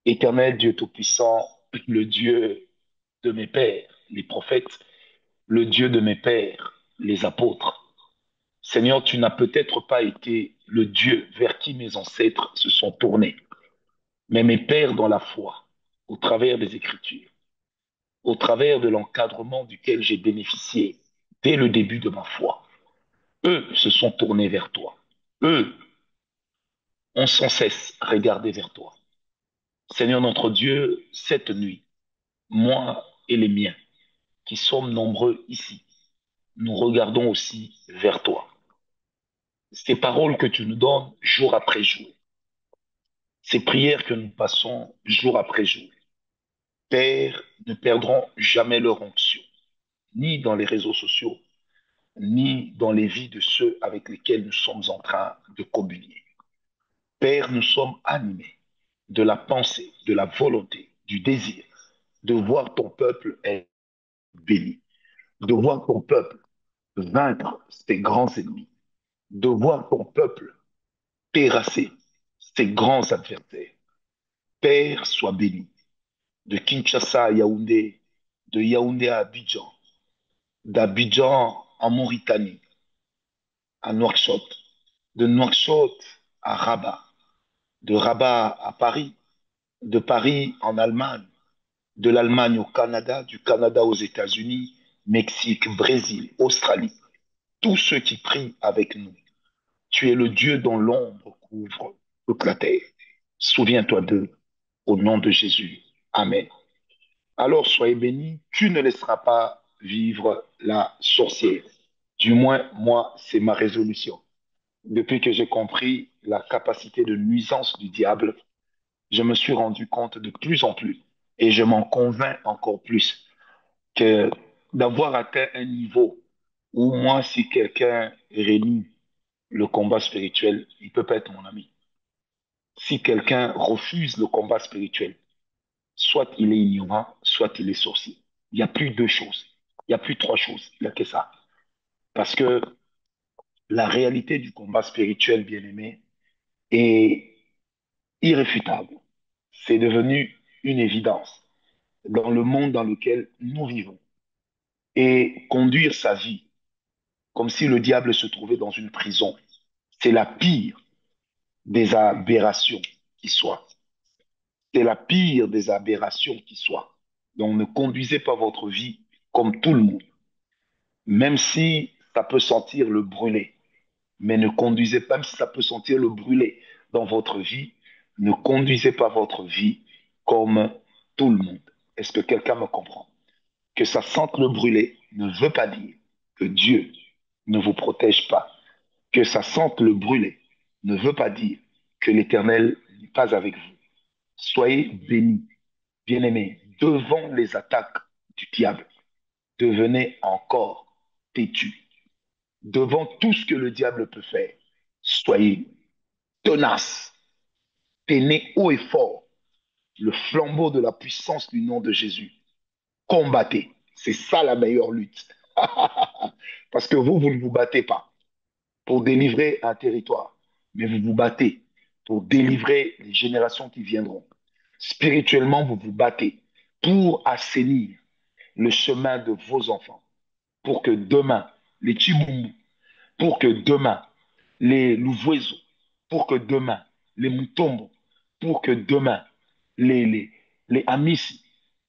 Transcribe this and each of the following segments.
Éternel Dieu Tout-Puissant, le Dieu de mes pères, les prophètes, le Dieu de mes pères, les apôtres. Seigneur, tu n'as peut-être pas été le Dieu vers qui mes ancêtres se sont tournés, mais mes pères dans la foi, au travers des Écritures, au travers de l'encadrement duquel j'ai bénéficié dès le début de ma foi. Eux se sont tournés vers toi. Eux ont sans cesse regardé vers toi. Seigneur notre Dieu, cette nuit, moi et les miens, qui sommes nombreux ici, nous regardons aussi vers toi. Ces paroles que tu nous donnes jour après jour, ces prières que nous passons jour après jour, Père, ne perdront jamais leur onction, ni dans les réseaux sociaux, ni dans les vies de ceux avec lesquels nous sommes en train de communier. Père, nous sommes animés de la pensée, de la volonté, du désir de voir ton peuple être béni, de voir ton peuple vaincre ses grands ennemis, de voir ton peuple terrasser ses grands adversaires. Père, sois béni. De Kinshasa à Yaoundé, de Yaoundé à Abidjan, d'Abidjan à Mauritanie, à Nouakchott, de Nouakchott à Rabat, de Rabat à Paris, de Paris en Allemagne, de l'Allemagne au Canada, du Canada aux États-Unis, Mexique, Brésil, Australie. Tous ceux qui prient avec nous. Tu es le Dieu dont l'ombre couvre toute la terre. Souviens-toi d'eux au nom de Jésus. Amen. Alors soyez bénis, tu ne laisseras pas vivre la sorcière. Du moins, moi, c'est ma résolution. Depuis que j'ai compris la capacité de nuisance du diable, je me suis rendu compte de plus en plus, et je m'en convainc encore plus, que d'avoir atteint un niveau où moi, si quelqu'un réunit le combat spirituel, il peut pas être mon ami. Si quelqu'un refuse le combat spirituel, soit il est ignorant, soit il est sorcier. Il n'y a plus deux choses. Il n'y a plus trois choses. Il n'y a que ça. Parce que la réalité du combat spirituel, bien aimé, est irréfutable. C'est devenu une évidence dans le monde dans lequel nous vivons. Et conduire sa vie comme si le diable se trouvait dans une prison, c'est la pire des aberrations qui soit. C'est la pire des aberrations qui soit. Donc ne conduisez pas votre vie comme tout le monde, même si ça peut sentir le brûler. Mais ne conduisez pas, même si ça peut sentir le brûler dans votre vie, ne conduisez pas votre vie comme tout le monde. Est-ce que quelqu'un me comprend? Que ça sente le brûler ne veut pas dire que Dieu ne vous protège pas. Que ça sente le brûler ne veut pas dire que l'Éternel n'est pas avec vous. Soyez bénis, bien-aimés, devant les attaques du diable. Devenez encore têtus. Devant tout ce que le diable peut faire, soyez tenaces, tenez haut et fort le flambeau de la puissance du nom de Jésus. Combattez. C'est ça la meilleure lutte. Parce que vous ne vous battez pas pour délivrer un territoire, mais vous vous battez pour délivrer les générations qui viendront. Spirituellement, vous vous battez pour assainir le chemin de vos enfants, pour que demain, les Chiboumbou, pour que demain, les Louvoiseaux, pour que demain, les Mutombo, pour que demain, les, les, les Amissi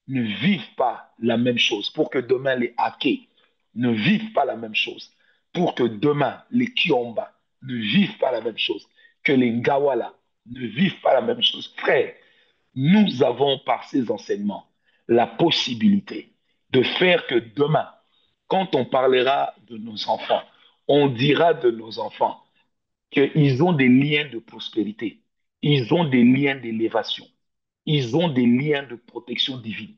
ne vivent pas la même chose, pour que demain, les Ake ne vivent pas la même chose, pour que demain, les Kiomba ne vivent pas la même chose, que les Ngawala ne vivent pas la même chose. Frère, nous avons par ces enseignements la possibilité de faire que demain, quand on parlera de nos enfants, on dira de nos enfants qu'ils ont des liens de prospérité, ils ont des liens d'élévation, ils ont des liens de protection divine.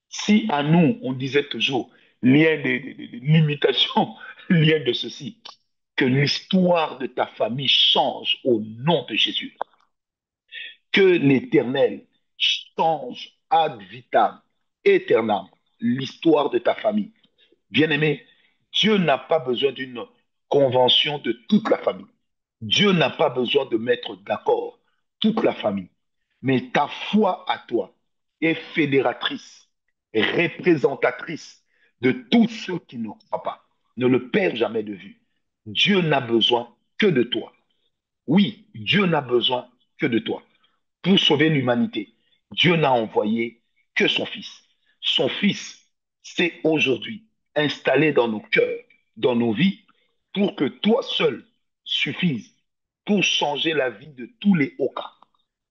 Si à nous, on disait toujours lien de limitation, lien de ceci, que l'histoire de ta famille change au nom de Jésus. Que l'Éternel change ad vitam aeternam l'histoire de ta famille. Bien-aimé, Dieu n'a pas besoin d'une convention de toute la famille. Dieu n'a pas besoin de mettre d'accord toute la famille. Mais ta foi à toi est fédératrice, représentatrice de tous ceux qui ne croient pas. Ne le perds jamais de vue. Dieu n'a besoin que de toi. Oui, Dieu n'a besoin que de toi pour sauver l'humanité. Dieu n'a envoyé que son Fils. Son Fils s'est aujourd'hui installé dans nos cœurs, dans nos vies, pour que toi seul suffise pour changer la vie de tous les Oka,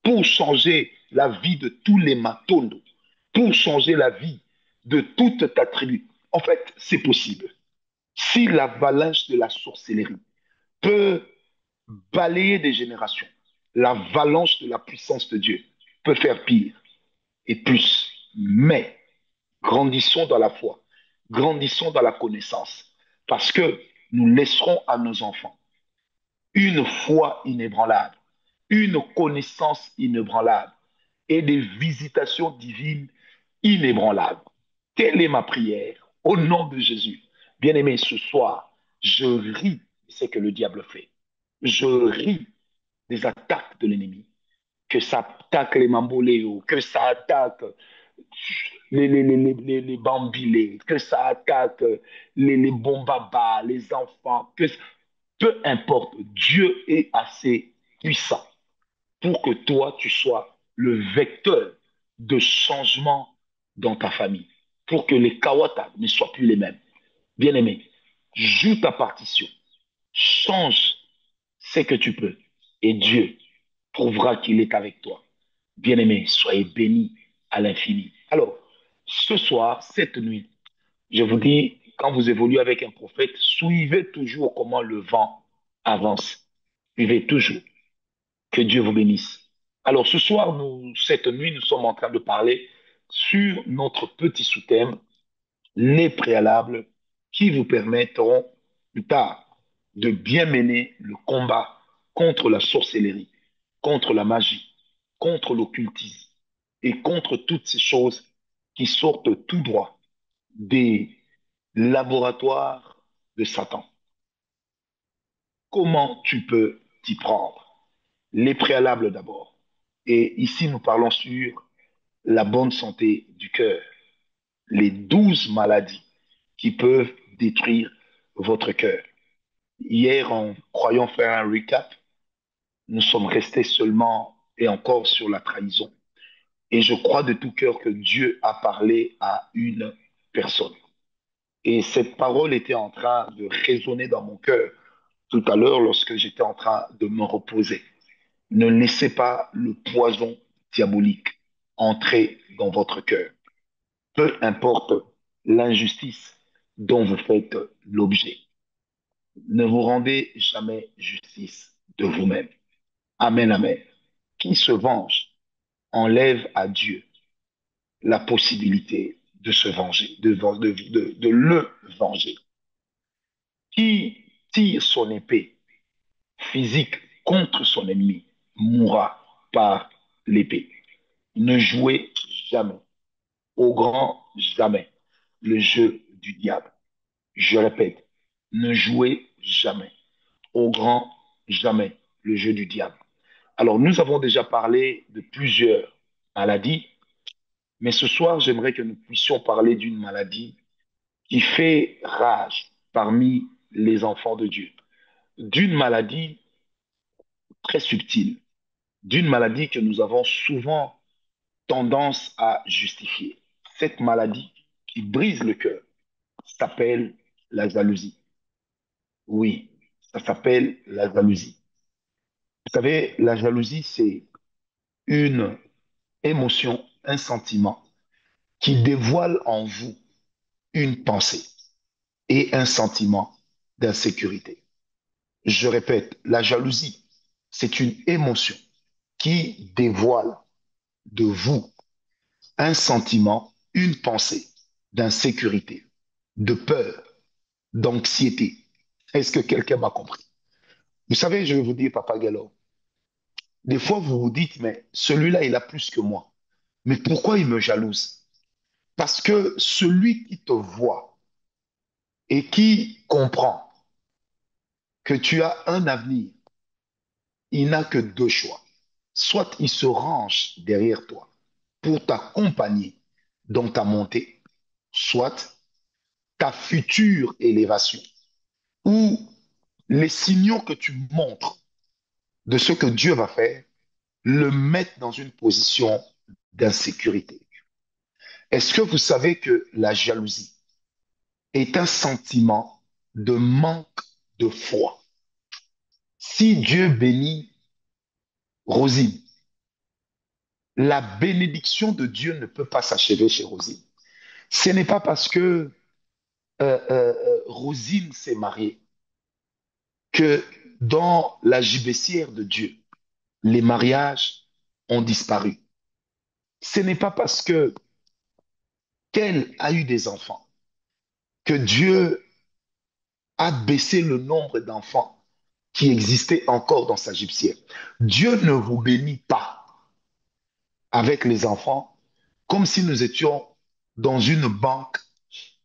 pour changer la vie de tous les Matondo, pour changer la vie de toute ta tribu. En fait, c'est possible. Si l'avalanche de la sorcellerie peut balayer des générations, l'avalanche de la puissance de Dieu peut faire pire et plus. Mais grandissons dans la foi, grandissons dans la connaissance, parce que nous laisserons à nos enfants une foi inébranlable, une connaissance inébranlable et des visitations divines inébranlables. Telle est ma prière au nom de Jésus. Bien-aimé, ce soir, je ris de ce que le diable fait. Je ris des attaques de l'ennemi, que ça attaque les mamboléos, que ça attaque les bambilés, que ça attaque les bombabas, les enfants, peu importe, Dieu est assez puissant pour que toi, tu sois le vecteur de changement dans ta famille, pour que les Kawata ne soient plus les mêmes. Bien-aimé, joue ta partition, change ce que tu peux, et Dieu prouvera qu'il est avec toi. Bien-aimé, soyez bénis à l'infini. Alors, ce soir, cette nuit, je vous dis, quand vous évoluez avec un prophète, suivez toujours comment le vent avance. Suivez toujours. Que Dieu vous bénisse. Alors, ce soir, cette nuit, nous sommes en train de parler sur notre petit sous-thème, les préalables qui vous permettront plus tard de bien mener le combat contre la sorcellerie, contre la magie, contre l'occultisme et contre toutes ces choses qui sortent tout droit des laboratoires de Satan. Comment tu peux t'y prendre? Les préalables d'abord. Et ici, nous parlons sur la bonne santé du cœur, les 12 maladies qui peuvent détruire votre cœur. Hier, en croyant faire un recap, nous sommes restés seulement et encore sur la trahison. Et je crois de tout cœur que Dieu a parlé à une personne. Et cette parole était en train de résonner dans mon cœur tout à l'heure lorsque j'étais en train de me reposer. Ne laissez pas le poison diabolique entrer dans votre cœur. Peu importe l'injustice dont vous faites l'objet. Ne vous rendez jamais justice de vous-même. Amen, amen. Qui se venge enlève à Dieu la possibilité de se venger, de le venger. Qui tire son épée physique contre son ennemi mourra par l'épée. Ne jouez jamais, au grand jamais, le jeu du diable. Je répète, ne jouez jamais, au grand jamais, le jeu du diable. Alors, nous avons déjà parlé de plusieurs maladies, mais ce soir, j'aimerais que nous puissions parler d'une maladie qui fait rage parmi les enfants de Dieu, d'une maladie très subtile, d'une maladie que nous avons souvent tendance à justifier. Cette maladie qui brise le cœur s'appelle la jalousie. Oui, ça s'appelle la jalousie. Vous savez, la jalousie, c'est une émotion, un sentiment qui dévoile en vous une pensée et un sentiment d'insécurité. Je répète, la jalousie, c'est une émotion qui dévoile de vous un sentiment, une pensée d'insécurité, de peur, d'anxiété. Est-ce que quelqu'un m'a compris? Vous savez, je vais vous dire, Papa Gallo, des fois vous vous dites, mais celui-là, il a plus que moi. Mais pourquoi il me jalouse? Parce que celui qui te voit et qui comprend que tu as un avenir, il n'a que deux choix. soit il se range derrière toi pour t'accompagner dans ta montée, soit ta future élévation, ou les signaux que tu montres de ce que Dieu va faire le mettent dans une position d'insécurité. Est-ce que vous savez que la jalousie est un sentiment de manque de foi? Si Dieu bénit Rosine, la bénédiction de Dieu ne peut pas s'achever chez Rosine. Ce n'est pas parce que Rosine s'est mariée que dans la gibecière de Dieu, les mariages ont disparu. Ce n'est pas parce que qu'elle a eu des enfants que Dieu a baissé le nombre d'enfants qui existaient encore dans sa gibecière. Dieu ne vous bénit pas avec les enfants comme si nous étions dans une banque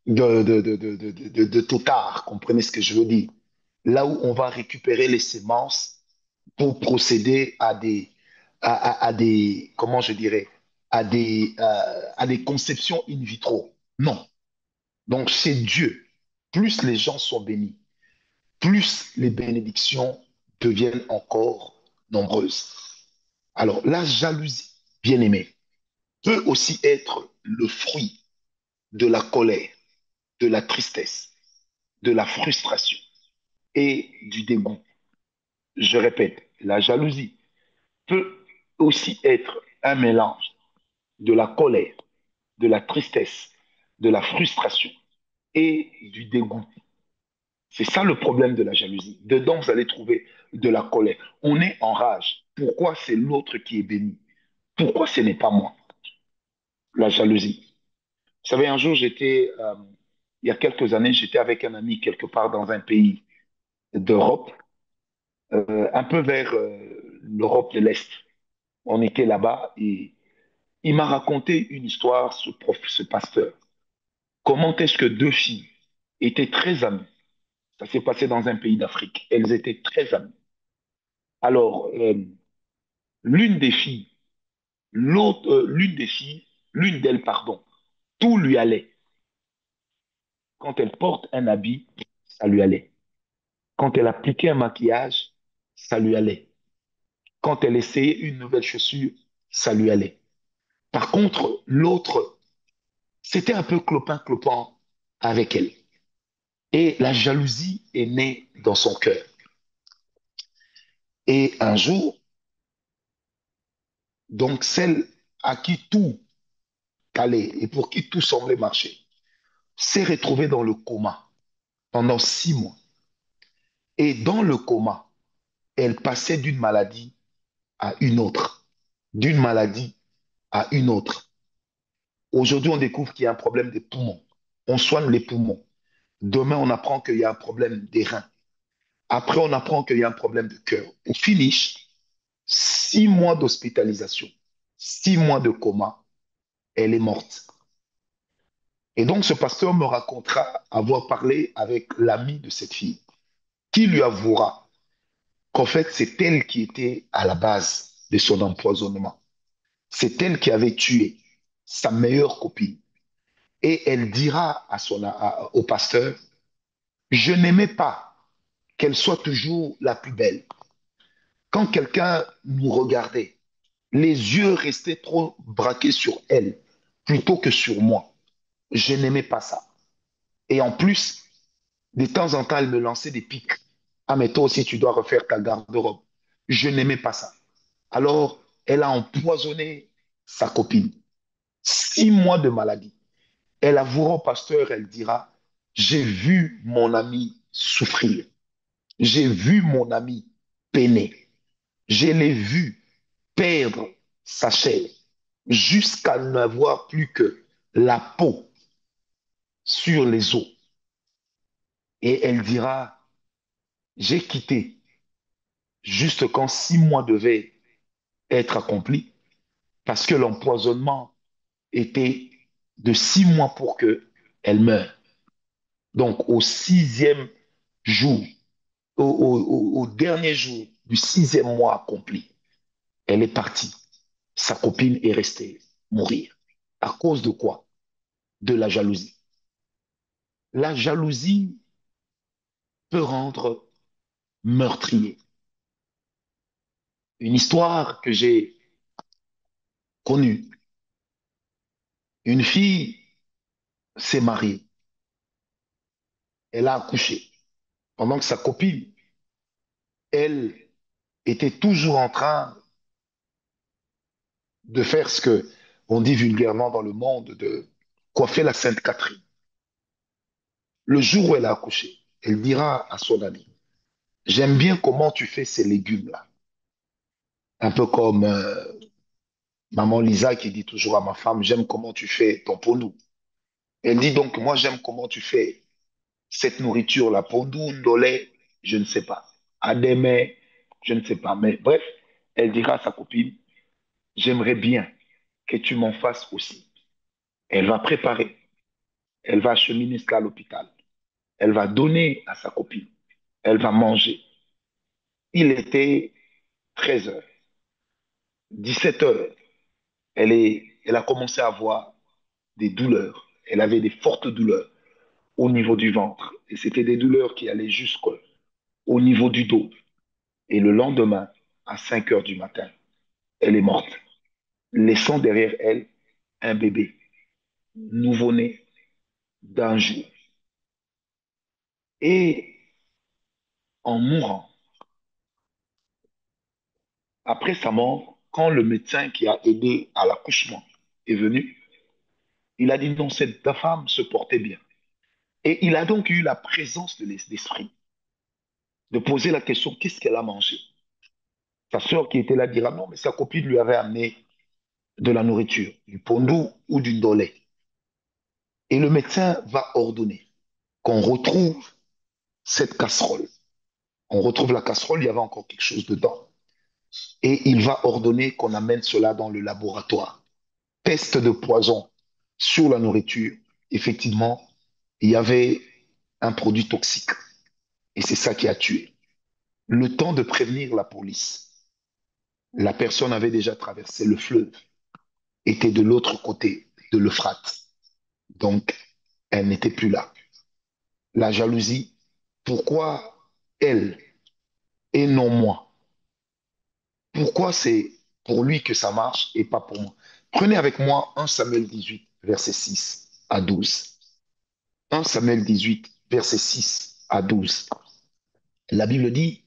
de Totar, comprenez ce que je veux dire? Là où on va récupérer les semences pour procéder à des, comment je dirais, à des conceptions in vitro. Non. Donc, c'est Dieu. Plus les gens sont bénis, plus les bénédictions deviennent encore nombreuses. Alors, la jalousie, bien aimée, peut aussi être le fruit de la colère, de la tristesse, de la frustration et du dégoût. Je répète, la jalousie peut aussi être un mélange de la colère, de la tristesse, de la frustration et du dégoût. C'est ça le problème de la jalousie. Dedans, vous allez trouver de la colère. On est en rage. Pourquoi c'est l'autre qui est béni? Pourquoi ce n'est pas moi? La jalousie. Vous savez, un jour, il y a quelques années, j'étais avec un ami quelque part dans un pays d'Europe, un peu vers l'Europe de l'Est. On était là-bas et il m'a raconté une histoire, ce pasteur. Comment est-ce que deux filles étaient très amies? Ça s'est passé dans un pays d'Afrique. Elles étaient très amies. Alors, l'une des filles, l'une d'elles, pardon, tout lui allait. Quand elle porte un habit, ça lui allait. Quand elle appliquait un maquillage, ça lui allait. Quand elle essayait une nouvelle chaussure, ça lui allait. Par contre, l'autre, c'était un peu clopin-clopin avec elle. Et la jalousie est née dans son cœur. Et un jour, donc celle à qui tout allait et pour qui tout semblait marcher, s'est retrouvée dans le coma pendant 6 mois. Et dans le coma, elle passait d'une maladie à une autre, d'une maladie à une autre. Aujourd'hui, on découvre qu'il y a un problème des poumons. On soigne les poumons. Demain, on apprend qu'il y a un problème des reins. Après, on apprend qu'il y a un problème de cœur. Au finish, 6 mois d'hospitalisation, 6 mois de coma, elle est morte. Et donc, ce pasteur me racontera avoir parlé avec l'ami de cette fille, qui lui avouera qu'en fait, c'est elle qui était à la base de son empoisonnement. C'est elle qui avait tué sa meilleure copine. Et elle dira au pasteur, je n'aimais pas qu'elle soit toujours la plus belle. Quand quelqu'un nous regardait, les yeux restaient trop braqués sur elle plutôt que sur moi. Je n'aimais pas ça. Et en plus, de temps en temps, elle me lançait des pics. Ah, mais toi aussi, tu dois refaire ta garde-robe. Je n'aimais pas ça. Alors, elle a empoisonné sa copine. 6 mois de maladie. Elle avouera au pasteur, elle dira, j'ai vu mon ami souffrir. J'ai vu mon ami peiner. Je l'ai vu perdre sa chair jusqu'à n'avoir plus que la peau sur les os. Et elle dira, j'ai quitté juste quand 6 mois devaient être accomplis parce que l'empoisonnement était de 6 mois pour que elle meure. Donc, au sixième jour, au dernier jour du 6e mois accompli, Elle est partie. Sa copine est restée mourir. À cause de quoi? De la jalousie. La jalousie peut rendre meurtrier. Une histoire que j'ai connue. Une fille s'est mariée. Elle a accouché. Pendant que sa copine, elle, était toujours en train de faire ce que on dit vulgairement dans le monde, de coiffer la Sainte Catherine. Le jour où elle a accouché, elle dira à son ami, j'aime bien comment tu fais ces légumes-là. Un peu comme maman Lisa qui dit toujours à ma femme, j'aime comment tu fais ton pondou. Elle dit donc, moi j'aime comment tu fais cette nourriture-là. Pondou, ndolé, je ne sais pas. Adémé, je ne sais pas. Mais bref, elle dira à sa copine, j'aimerais bien que tu m'en fasses aussi. Elle va préparer, elle va acheminer cela à l'hôpital. Elle va donner à sa copine. Elle va manger. Il était 13 heures, 17 heures. Elle a commencé à avoir des douleurs. Elle avait des fortes douleurs au niveau du ventre. Et c'était des douleurs qui allaient jusqu'au niveau du dos. Et le lendemain, à 5 heures du matin, elle est morte, laissant derrière elle un bébé nouveau-né d'un jour. Et en mourant, après sa mort, quand le médecin qui a aidé à l'accouchement est venu, il a dit non, cette femme se portait bien. Et il a donc eu la présence de l'esprit de poser la question, qu'est-ce qu'elle a mangé? Sa sœur qui était là dira non, mais sa copine lui avait amené de la nourriture, du pondou ou du dolé. Et le médecin va ordonner qu'on retrouve cette casserole. On retrouve la casserole, il y avait encore quelque chose dedans. Et il va ordonner qu'on amène cela dans le laboratoire. Test de poison sur la nourriture. Effectivement, il y avait un produit toxique. Et c'est ça qui a tué. Le temps de prévenir la police, la personne avait déjà traversé le fleuve, était de l'autre côté de l'Euphrate. Donc, elle n'était plus là. La jalousie, pourquoi elle et non moi? Pourquoi c'est pour lui que ça marche et pas pour moi? Prenez avec moi 1 Samuel 18, verset 6 à 12. 1 Samuel 18, verset 6 à 12. La Bible dit,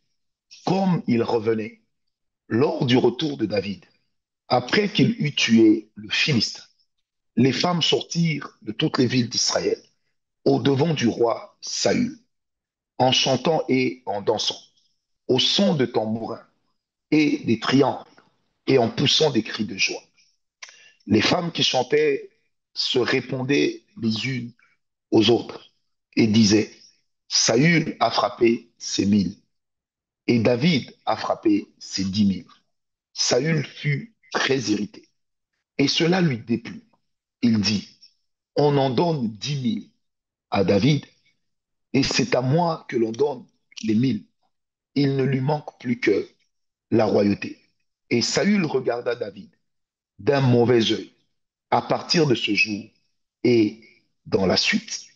comme il revenait lors du retour de David, après qu'il eut tué le Philistin, les femmes sortirent de toutes les villes d'Israël au devant du roi Saül, en chantant et en dansant, au son de tambourins et des triangles, et en poussant des cris de joie. Les femmes qui chantaient se répondaient les unes aux autres et disaient, Saül a frappé ses 1000 et David a frappé ses 10 000. Saül fut très irrité et cela lui déplut. Il dit, on en donne 10 000 à David et c'est à moi que l'on donne les 1000. Il ne lui manque plus que la royauté. Et Saül regarda David d'un mauvais œil à partir de ce jour et dans la suite.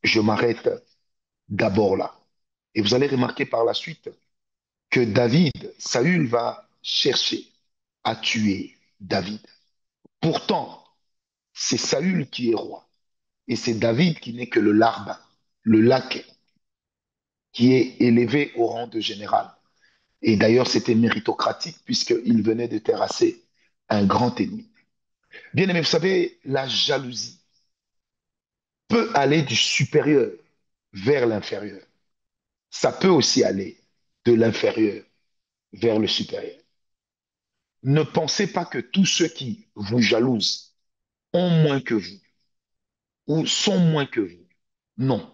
Je m'arrête d'abord là. Et vous allez remarquer par la suite que David, Saül va chercher à tuer David. Pourtant, c'est Saül qui est roi et c'est David qui n'est que le larbin, le laquais, qui est élevé au rang de général. Et d'ailleurs, c'était méritocratique puisqu'il venait de terrasser un grand ennemi. Bien aimé, vous savez, la jalousie peut aller du supérieur vers l'inférieur. Ça peut aussi aller de l'inférieur vers le supérieur. Ne pensez pas que tous ceux qui vous jalousent ont moins que vous ou sont moins que vous. Non.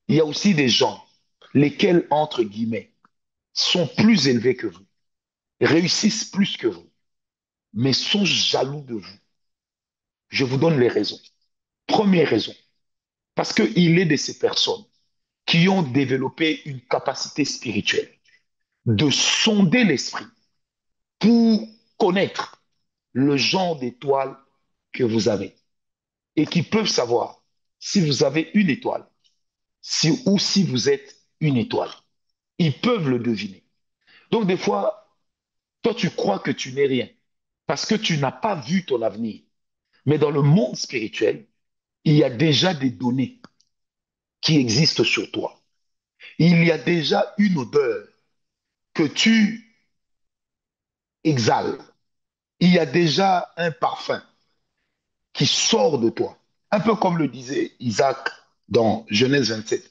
Il y a aussi des gens lesquels, entre guillemets, sont plus élevés que vous, réussissent plus que vous, mais sont jaloux de vous. Je vous donne les raisons. Première raison, parce qu'il est de ces personnes qui ont développé une capacité spirituelle de sonder l'esprit pour connaître le genre d'étoile que vous avez et qui peuvent savoir si vous avez une étoile ou si vous êtes une étoile. Ils peuvent le deviner. Donc des fois, toi, tu crois que tu n'es rien parce que tu n'as pas vu ton avenir. Mais dans le monde spirituel, il y a déjà des données qui existent sur toi. Il y a déjà une odeur que tu exhales. Il y a déjà un parfum qui sort de toi. Un peu comme le disait Isaac dans Genèse 27.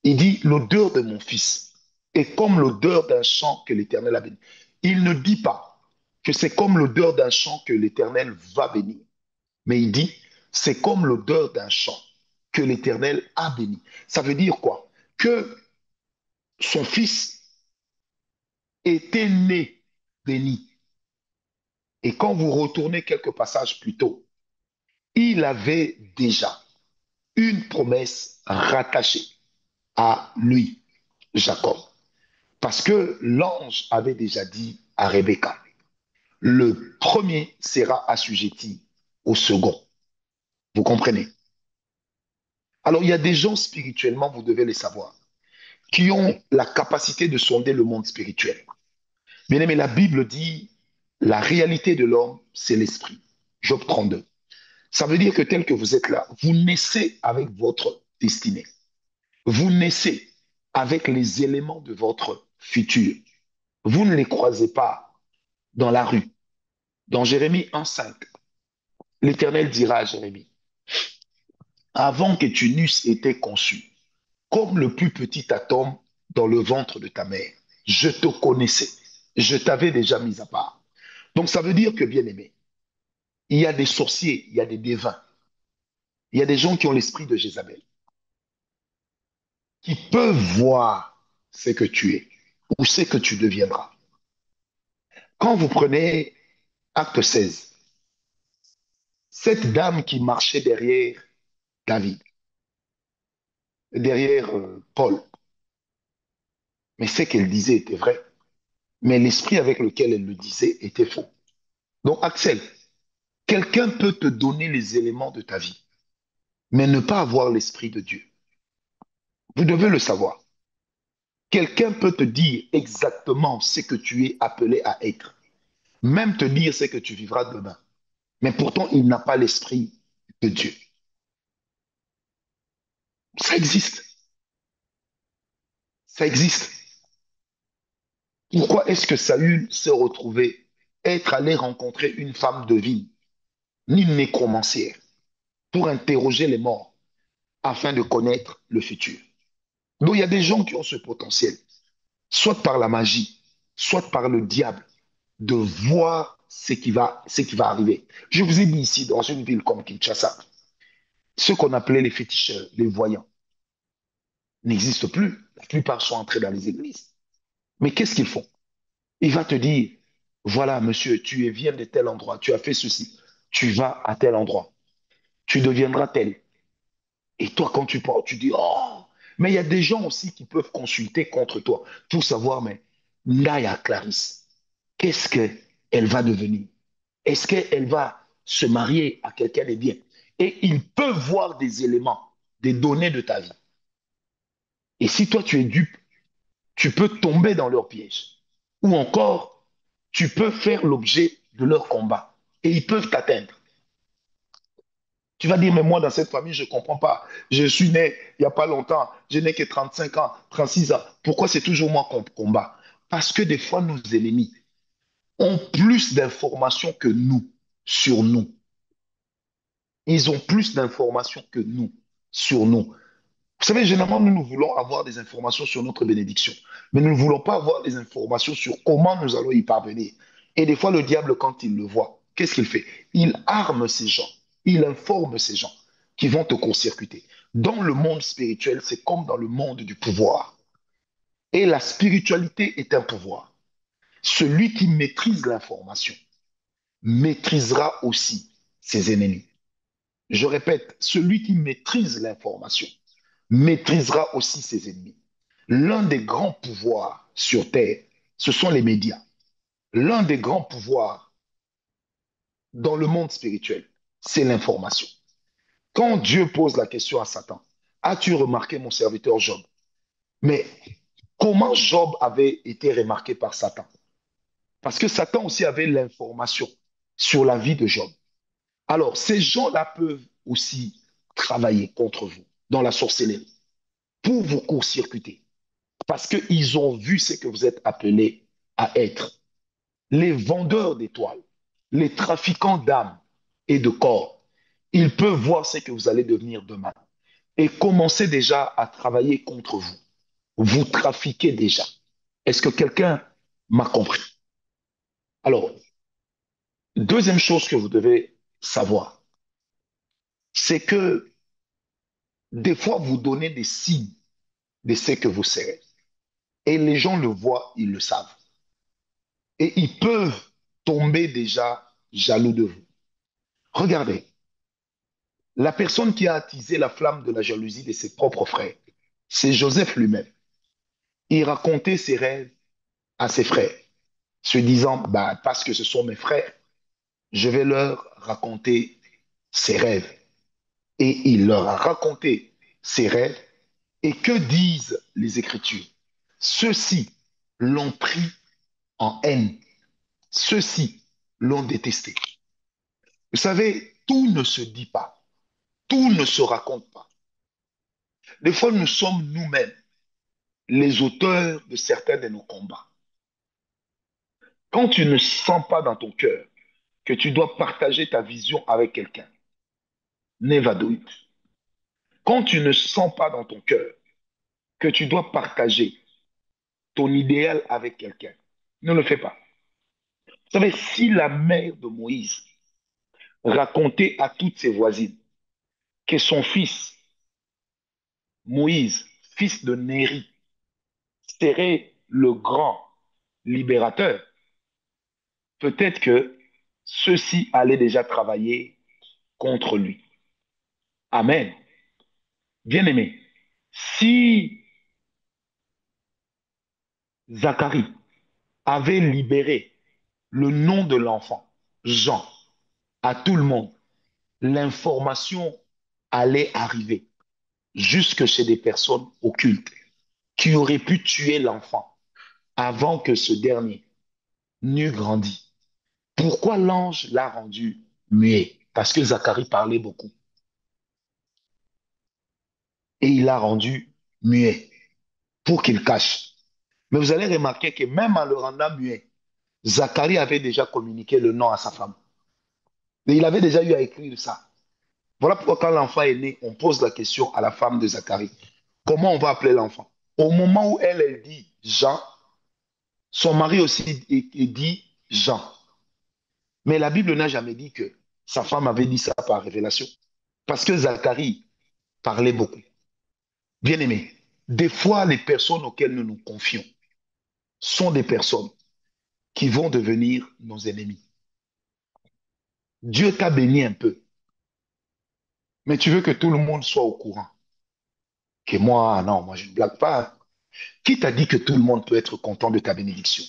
Il dit, l'odeur de mon fils est comme l'odeur d'un champ que l'Éternel a béni. Il ne dit pas que c'est comme l'odeur d'un champ que l'Éternel va bénir, mais il dit, c'est comme l'odeur d'un champ que l'Éternel a béni. Ça veut dire quoi? Que son fils était né béni. Et quand vous retournez quelques passages plus tôt, il avait déjà une promesse rattachée à lui, Jacob. Parce que l'ange avait déjà dit à Rebecca, le premier sera assujetti au second. Vous comprenez? Alors, il y a des gens spirituellement, vous devez les savoir, qui ont la capacité de sonder le monde spirituel. Bien aimé, la Bible dit, la réalité de l'homme, c'est l'esprit. Job 32. Ça veut dire que tel que vous êtes là, vous naissez avec votre destinée. Vous naissez avec les éléments de votre futur. Vous ne les croisez pas dans la rue. Dans Jérémie 1,5, l'Éternel dira à Jérémie, avant que tu n'eusses été conçu, comme le plus petit atome dans le ventre de ta mère, je te connaissais, je t'avais déjà mis à part. Donc ça veut dire que, bien aimé, il y a des sorciers, il y a des devins, il y a des gens qui ont l'esprit de Jézabel, qui peuvent voir ce que tu es ou ce que tu deviendras. Quand vous prenez Acte 16, cette dame qui marchait derrière David, derrière Paul, mais ce qu'elle disait était vrai, mais l'esprit avec lequel elle le disait était faux. Donc, Axel, quelqu'un peut te donner les éléments de ta vie, mais ne pas avoir l'esprit de Dieu. Vous devez le savoir. Quelqu'un peut te dire exactement ce que tu es appelé à être, même te dire ce que tu vivras demain, mais pourtant il n'a pas l'esprit de Dieu. Ça existe, ça existe. Pourquoi est-ce que Saül s'est retrouvé être allé rencontrer une femme divine, ni une nécromancière, pour interroger les morts afin de connaître le futur? Donc il y a des gens qui ont ce potentiel, soit par la magie, soit par le diable, de voir ce qui va arriver. Je vous ai dit ici, dans une ville comme Kinshasa, ceux qu'on appelait les féticheurs, les voyants, n'existent plus. La plupart sont entrés dans les églises. Mais qu'est-ce qu'ils font? Il va te dire, voilà, monsieur, viens de tel endroit, tu as fait ceci, tu vas à tel endroit, tu deviendras tel. Et toi, quand tu parles, tu dis, oh, mais il y a des gens aussi qui peuvent consulter contre toi pour savoir, mais Naya Clarisse, qu'est-ce qu'elle va devenir? Est-ce qu'elle va se marier à quelqu'un de bien? Et ils peuvent voir des éléments, des données de ta vie. Et si toi, tu es dupe, tu peux tomber dans leur piège. Ou encore, tu peux faire l'objet de leur combat. Et ils peuvent t'atteindre. Tu vas dire, mais moi, dans cette famille, je ne comprends pas. Je suis né il n'y a pas longtemps. Je n'ai que 35 ans, 36 ans. Pourquoi c'est toujours moi qu'on combat? Parce que des fois, nos ennemis ont plus d'informations que nous sur nous. Ils ont plus d'informations que nous sur nous. Vous savez, généralement, nous voulons avoir des informations sur notre bénédiction, mais nous ne voulons pas avoir des informations sur comment nous allons y parvenir. Et des fois, le diable, quand il le voit, qu'est-ce qu'il fait? Il arme ces gens, il informe ces gens qui vont te court-circuiter. Dans le monde spirituel, c'est comme dans le monde du pouvoir. Et la spiritualité est un pouvoir. Celui qui maîtrise l'information maîtrisera aussi ses ennemis. Je répète, celui qui maîtrise l'information maîtrisera aussi ses ennemis. L'un des grands pouvoirs sur Terre, ce sont les médias. L'un des grands pouvoirs dans le monde spirituel, c'est l'information. Quand Dieu pose la question à Satan, as-tu remarqué mon serviteur Job? Mais comment Job avait été remarqué par Satan? Parce que Satan aussi avait l'information sur la vie de Job. Alors, ces gens-là peuvent aussi travailler contre vous dans la sorcellerie pour vous court-circuiter. Parce qu'ils ont vu ce que vous êtes appelés à être. Les vendeurs d'étoiles, les trafiquants d'âmes et de corps, ils peuvent voir ce que vous allez devenir demain et commencer déjà à travailler contre vous. Vous trafiquez déjà. Est-ce que quelqu'un m'a compris? Alors, deuxième chose que vous devez savoir, c'est que des fois, vous donnez des signes de ce que vous serez. Et les gens le voient, ils le savent. Et ils peuvent tomber déjà jaloux de vous. Regardez, la personne qui a attisé la flamme de la jalousie de ses propres frères, c'est Joseph lui-même. Il racontait ses rêves à ses frères, se disant, bah, parce que ce sont mes frères, je vais leur raconter ses rêves. Et il leur a raconté ses rêves. Et que disent les Écritures? Ceux-ci l'ont pris en haine. Ceux-ci l'ont détesté. Vous savez, tout ne se dit pas. Tout ne se raconte pas. Des fois, nous sommes nous-mêmes les auteurs de certains de nos combats. Quand tu ne sens pas dans ton cœur que tu dois partager ta vision avec quelqu'un, never do it. Quand tu ne sens pas dans ton cœur que tu dois partager ton idéal avec quelqu'un, ne le fais pas. Vous savez, si la mère de Moïse racontait à toutes ses voisines que son fils, Moïse, fils de Néri, serait le grand libérateur, peut-être que ceux-ci allaient déjà travailler contre lui. Amen. Bien-aimé, si Zacharie avait libéré le nom de l'enfant, Jean, à tout le monde, l'information allait arriver jusque chez des personnes occultes qui auraient pu tuer l'enfant avant que ce dernier n'eût grandi. Pourquoi l'ange l'a rendu muet? Parce que Zacharie parlait beaucoup et il l'a rendu muet pour qu'il cache. Mais vous allez remarquer que même en le rendant muet, Zacharie avait déjà communiqué le nom à sa femme. Et il avait déjà eu à écrire ça. Voilà pourquoi quand l'enfant est né, on pose la question à la femme de Zacharie. Comment on va appeler l'enfant? Au moment où elle dit Jean, son mari aussi dit Jean. Mais la Bible n'a jamais dit que sa femme avait dit ça par révélation. Parce que Zacharie parlait beaucoup. Bien aimé, des fois, les personnes auxquelles nous nous confions sont des personnes qui vont devenir nos ennemis. Dieu t'a béni un peu, mais tu veux que tout le monde soit au courant. Que moi, non, moi je ne blague pas. Qui t'a dit que tout le monde peut être content de ta bénédiction?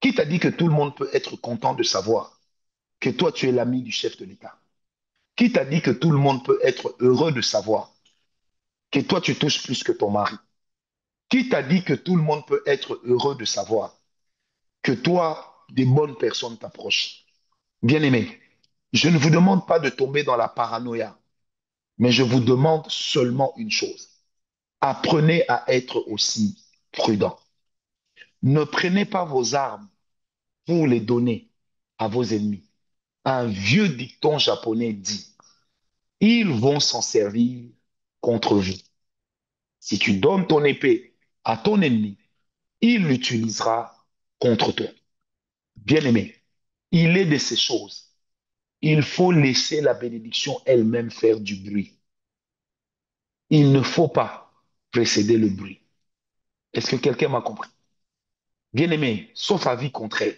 Qui t'a dit que tout le monde peut être content de savoir que toi, tu es l'ami du chef de l'État? Qui t'a dit que tout le monde peut être heureux de savoir que toi, tu touches plus que ton mari? Qui t'a dit que tout le monde peut être heureux de savoir que toi, des bonnes personnes t'approchent? Bien-aimé, je ne vous demande pas de tomber dans la paranoïa, mais je vous demande seulement une chose. Apprenez à être aussi prudent. Ne prenez pas vos armes pour les donner à vos ennemis. Un vieux dicton japonais dit, ils vont s'en servir contre vous. Si tu donnes ton épée à ton ennemi, il l'utilisera contre toi. Bien-aimé, il est de ces choses. Il faut laisser la bénédiction elle-même faire du bruit. Il ne faut pas précéder le bruit. Est-ce que quelqu'un m'a compris? Bien-aimé, sauf avis contraire,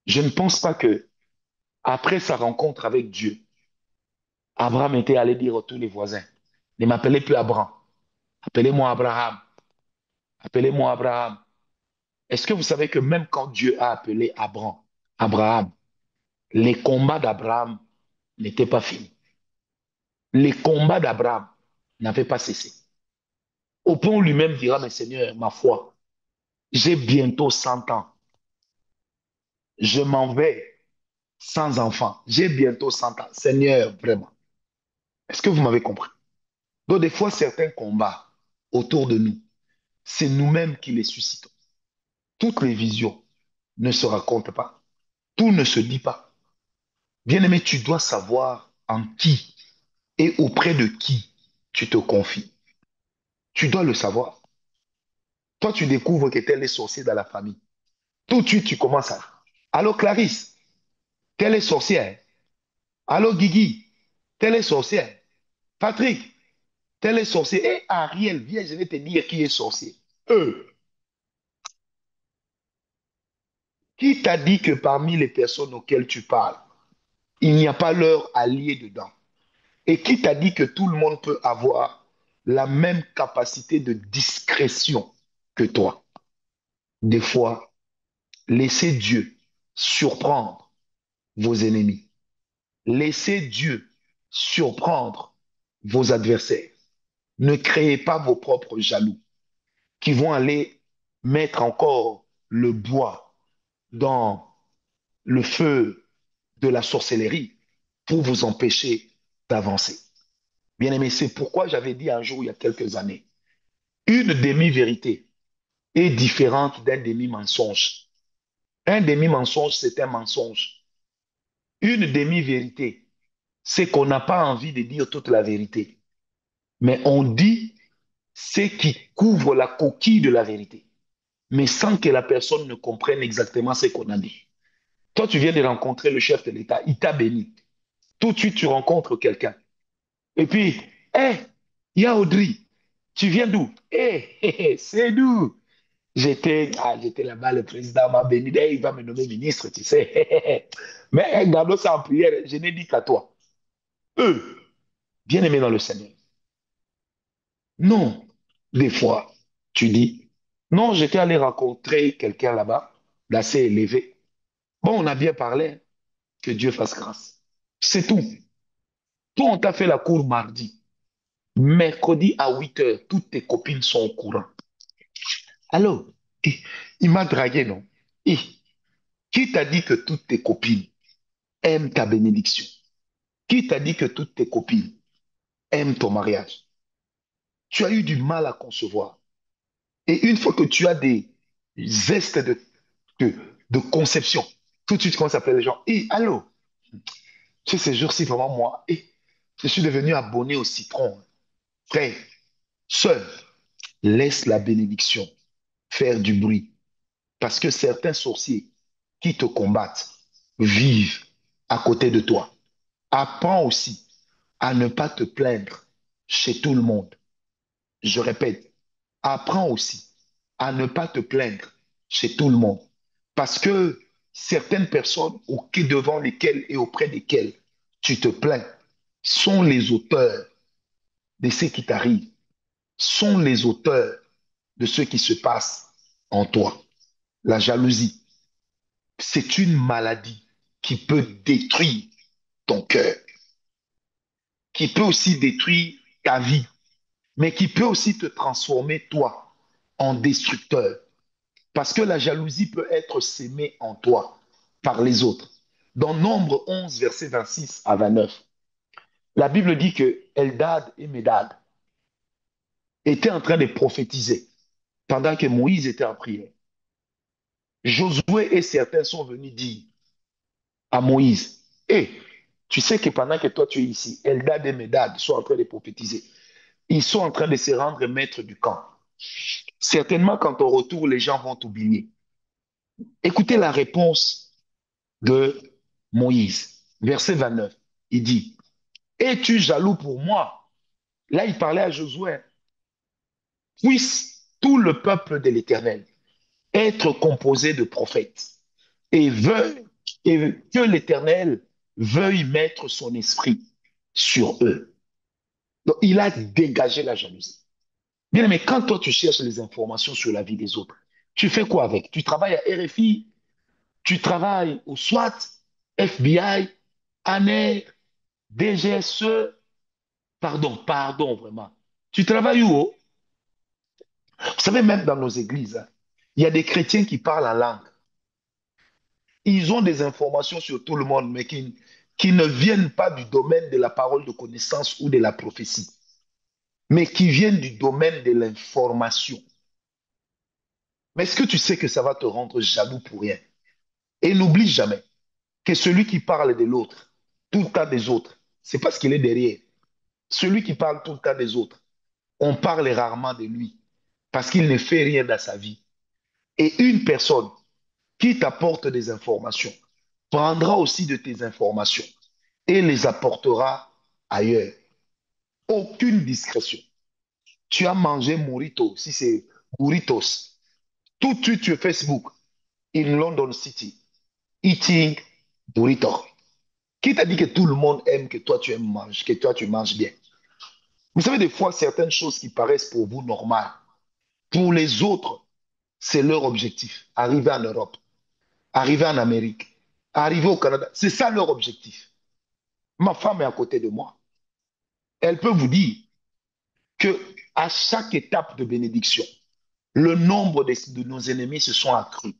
je ne pense pas que après sa rencontre avec Dieu, Abraham était allé dire à tous les voisins, ne m'appelez plus Abraham, appelez-moi Abraham, appelez-moi Abraham. Est-ce que vous savez que même quand Dieu a appelé Abraham, Abraham, Les combats d'Abraham n'étaient pas finis. Les combats d'Abraham n'avaient pas cessé. Au point où lui-même dira, mais Seigneur, ma foi, j'ai bientôt 100 ans. Je m'en vais sans enfant. J'ai bientôt 100 ans. Seigneur, vraiment. Est-ce que vous m'avez compris? Donc, des fois, certains combats autour de nous, c'est nous-mêmes qui les suscitons. Toutes les visions ne se racontent pas. Tout ne se dit pas. Bien-aimé, tu dois savoir en qui et auprès de qui tu te confies. Tu dois le savoir. Toi, tu découvres que tel est sorcier dans la famille. Tout de suite, tu commences à... Allô, Clarisse, tel est sorcière. Allô, Guigui, tel est sorcière. Patrick, tel est sorcier. Et Ariel, viens, je vais te dire qui est sorcier. Eux. Qui t'a dit que parmi les personnes auxquelles tu parles, il n'y a pas leur allié dedans? Et qui t'a dit que tout le monde peut avoir la même capacité de discrétion que toi? Des fois, laissez Dieu surprendre vos ennemis. Laissez Dieu surprendre vos adversaires. Ne créez pas vos propres jaloux qui vont aller mettre encore le bois dans le feu de la sorcellerie pour vous empêcher d'avancer. Bien aimé, c'est pourquoi j'avais dit un jour, il y a quelques années, une demi-vérité est différente d'un demi-mensonge. Un demi-mensonge, c'est un mensonge. Une demi-vérité, c'est qu'on n'a pas envie de dire toute la vérité, mais on dit ce qui couvre la coquille de la vérité, mais sans que la personne ne comprenne exactement ce qu'on a dit. Toi, tu viens de rencontrer le chef de l'État, il t'a béni. Tout de suite, tu rencontres quelqu'un. Et puis, hé, hey, il y a Audrey, tu viens d'où? Hé, c'est d'où? J'étais là-bas, le président m'a béni, hey, il va me nommer ministre, tu sais. Mais hey, gardons ça en prière, je n'ai dit qu'à toi. Eux, bien aimés dans le Seigneur. Non, des fois, tu dis, non, j'étais allé rencontrer quelqu'un là-bas, d'assez élevé. Bon, on a bien parlé, que Dieu fasse grâce. C'est tout. Toi, on t'a fait la cour mardi. Mercredi à 8 heures, toutes tes copines sont au courant. Alors, il m'a dragué, non? Et qui t'a dit que toutes tes copines aiment ta bénédiction? Qui t'a dit que toutes tes copines aiment ton mariage? Tu as eu du mal à concevoir. Et une fois que tu as des zestes de, de conception, tout de suite, comment s'appelle les gens? Et allô, tu sais, ces jours-ci, vraiment, moi, je suis devenu abonné au citron. Frère, seul, laisse la bénédiction faire du bruit. Parce que certains sorciers qui te combattent vivent à côté de toi. Apprends aussi à ne pas te plaindre chez tout le monde. Je répète, apprends aussi à ne pas te plaindre chez tout le monde. Parce que certaines personnes devant lesquelles et auprès desquelles tu te plains sont les auteurs de ce qui t'arrive, sont les auteurs de ce qui se passe en toi. La jalousie, c'est une maladie qui peut détruire ton cœur, qui peut aussi détruire ta vie, mais qui peut aussi te transformer, toi, en destructeur. Parce que la jalousie peut être sémée en toi par les autres. Dans Nombre 11, verset 26 à 29, la Bible dit que Eldad et Médad étaient en train de prophétiser pendant que Moïse était en prière. Josué et certains sont venus dire à Moïse, hé, tu sais que pendant que toi tu es ici, Eldad et Médad sont en train de prophétiser. Ils sont en train de se rendre maîtres du camp. Certainement, quand on retourne, les gens vont t'oublier. Écoutez la réponse de Moïse. Verset 29. Il dit, es-tu jaloux pour moi? Là, il parlait à Josué. Puisse tout le peuple de l'Éternel être composé de prophètes et, et que l'Éternel veuille mettre son esprit sur eux. Donc, il a dégagé la jalousie. Bien, mais quand toi, tu cherches les informations sur la vie des autres, tu fais quoi avec? Tu travailles à RFI, tu travailles au SWAT, FBI, ANER, DGSE. Pardon, vraiment. Tu travailles où? Oh? Vous savez, même dans nos églises, hein, il y a des chrétiens qui parlent en langue. Ils ont des informations sur tout le monde, mais qui ne viennent pas du domaine de la parole de connaissance ou de la prophétie, mais qui viennent du domaine de l'information. Mais est-ce que tu sais que ça va te rendre jaloux pour rien? Et n'oublie jamais que celui qui parle de l'autre, tout le temps des autres, c'est parce qu'il est derrière. Celui qui parle tout le temps des autres, on parle rarement de lui parce qu'il ne fait rien dans sa vie. Et une personne qui t'apporte des informations prendra aussi de tes informations et les apportera ailleurs. Aucune discrétion. Tu as mangé Morito, si c'est burritos. Tout de suite sur Facebook, in London City, eating burrito. Qui t'a dit que tout le monde aime que toi tu aimes manger, que toi tu manges bien? Vous savez, des fois, certaines choses qui paraissent pour vous normales, pour les autres, c'est leur objectif. Arriver en Europe, arriver en Amérique, arriver au Canada, c'est ça leur objectif. Ma femme est à côté de moi. Elle peut vous dire que à chaque étape de bénédiction, le nombre de nos ennemis se sont accrus.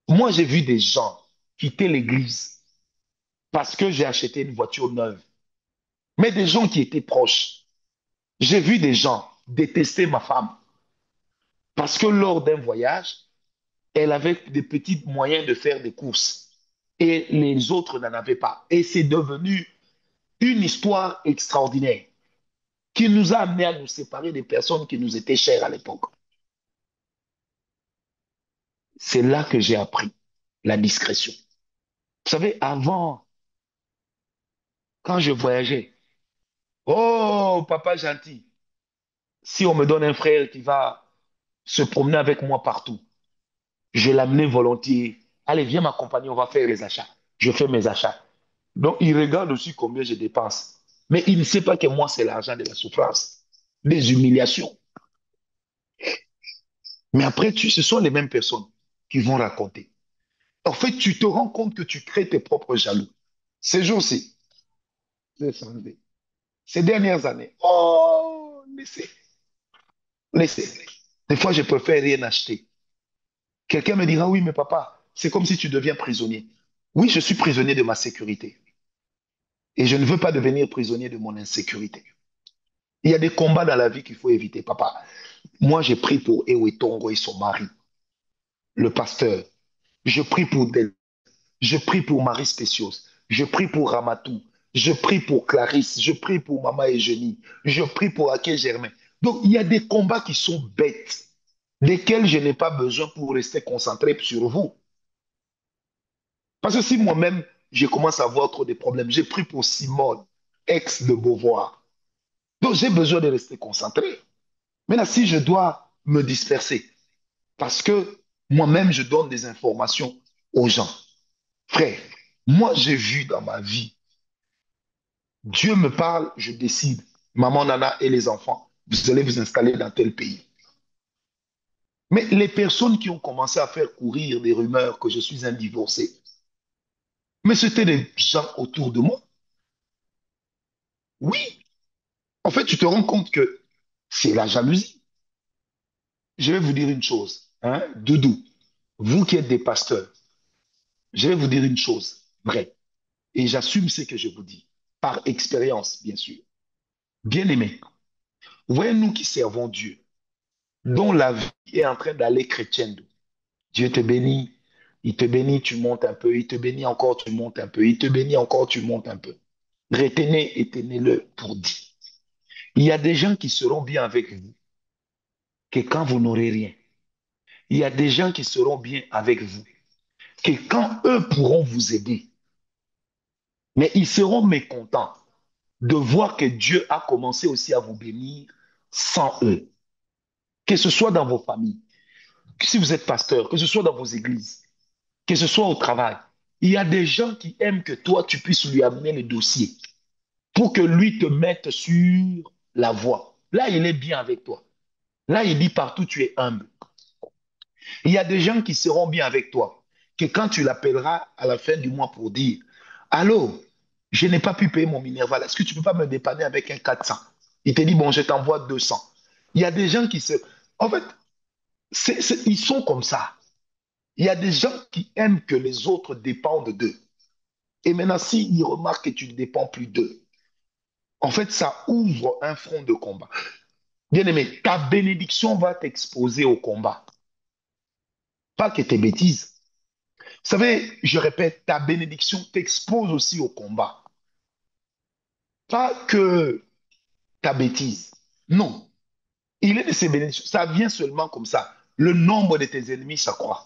Moi, j'ai vu des gens quitter l'église parce que j'ai acheté une voiture neuve, mais des gens qui étaient proches. J'ai vu des gens détester ma femme parce que lors d'un voyage, elle avait des petits moyens de faire des courses et les autres n'en avaient pas. Et c'est devenu une histoire extraordinaire qui nous a amené à nous séparer des personnes qui nous étaient chères à l'époque. C'est là que j'ai appris la discrétion. Vous savez, avant, quand je voyageais, oh, papa gentil, si on me donne un frère qui va se promener avec moi partout, je l'amenais volontiers. Allez, viens m'accompagner, on va faire les achats. Je fais mes achats. Donc, il regarde aussi combien je dépense. Mais il ne sait pas que moi, c'est l'argent de la souffrance, des humiliations. Mais après, ce sont les mêmes personnes qui vont raconter. En fait, tu te rends compte que tu crées tes propres jaloux. Ces jours-ci, ces dernières années, oh, laissez. Des fois, je préfère rien acheter. Quelqu'un me dira, oui, mais papa, c'est comme si tu deviens prisonnier. Oui, je suis prisonnier de ma sécurité. Et je ne veux pas devenir prisonnier de mon insécurité. Il y a des combats dans la vie qu'il faut éviter, papa. Moi, j'ai pris pour Ewe Tongo et son mari, le pasteur. Je prie pour Del. Je prie pour Marie Spéciose. Je prie pour Ramatou. Je prie pour Clarisse. Je prie pour Maman Eugénie. Je prie pour Aké Germain. Donc, il y a des combats qui sont bêtes, desquels je n'ai pas besoin pour rester concentré sur vous. Parce que si moi-même, je commence à avoir trop de problèmes, j'ai pris pour Simone, ex de Beauvoir. Donc, j'ai besoin de rester concentré. Maintenant, si je dois me disperser, parce que moi-même, je donne des informations aux gens. Frère, moi, j'ai vu dans ma vie, Dieu me parle, je décide. Maman, Nana et les enfants, vous allez vous installer dans tel pays. Mais les personnes qui ont commencé à faire courir des rumeurs que je suis un divorcé, mais c'était des gens autour de moi. Oui, en fait, tu te rends compte que c'est la jalousie. Je vais vous dire une chose, hein, Doudou, vous qui êtes des pasteurs, je vais vous dire une chose vraie. Et j'assume ce que je vous dis, par expérience, bien sûr. Bien aimé, voyez nous qui servons Dieu, dont la vie est en train d'aller chrétienne. Dieu te bénit, il te bénit, tu montes un peu, il te bénit encore, tu montes un peu, il te bénit encore, tu montes un peu. Retenez et tenez-le pour dit. Il y a des gens qui seront bien avec vous que quand vous n'aurez rien. Il y a des gens qui seront bien avec vous que quand eux pourront vous aider. Mais ils seront mécontents de voir que Dieu a commencé aussi à vous bénir sans eux. Que ce soit dans vos familles, que si vous êtes pasteur, que ce soit dans vos églises, que ce soit au travail. Il y a des gens qui aiment que toi, tu puisses lui amener le dossier pour que lui te mette sur la voie. Là, il est bien avec toi. Là, il dit partout, tu es humble. Il y a des gens qui seront bien avec toi. que quand tu l'appelleras à la fin du mois pour dire, allô, je n'ai pas pu payer mon Minerval, est-ce que tu ne peux pas me dépanner avec un 400? Il te dit, bon, je t'envoie 200. Il y a des gens qui se... En fait, ils sont comme ça. Il y a des gens qui aiment que les autres dépendent d'eux. Et maintenant, s'ils remarquent que tu ne dépends plus d'eux, en fait, ça ouvre un front de combat. Bien aimé, ta bénédiction va t'exposer au combat, pas que tes bêtises. Vous savez, je répète, ta bénédiction t'expose aussi au combat, pas que ta bêtise. Non, il est de ces bénédictions. Ça vient seulement comme ça. Le nombre de tes ennemis s'accroît.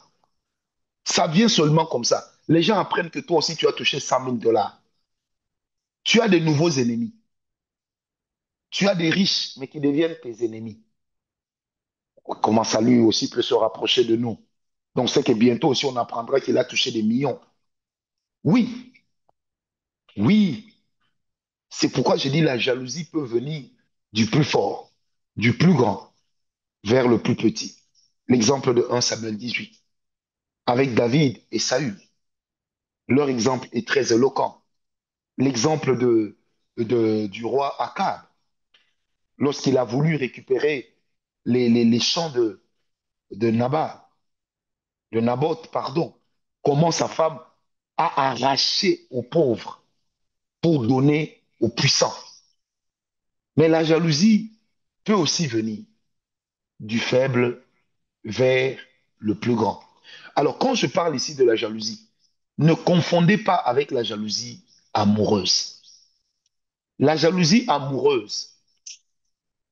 Ça vient seulement comme ça. Les gens apprennent que toi aussi, tu as touché 100 000 dollars. Tu as de nouveaux ennemis. Tu as des riches, mais qui deviennent tes ennemis. Comment ça lui aussi peut se rapprocher de nous? Donc, c'est que bientôt aussi, on apprendra qu'il a touché des millions. Oui, oui. C'est pourquoi je dis la jalousie peut venir du plus fort, du plus grand, vers le plus petit. L'exemple de 1 Samuel 18, avec David et Saül. Leur exemple est très éloquent. L'exemple du roi Akab, lorsqu'il a voulu récupérer les champs de Nabat, de Naboth, pardon, comment sa femme a arraché aux pauvres pour donner aux puissants. Mais la jalousie peut aussi venir du faible vers le plus grand. Alors, quand je parle ici de la jalousie, ne confondez pas avec la jalousie amoureuse. La jalousie amoureuse,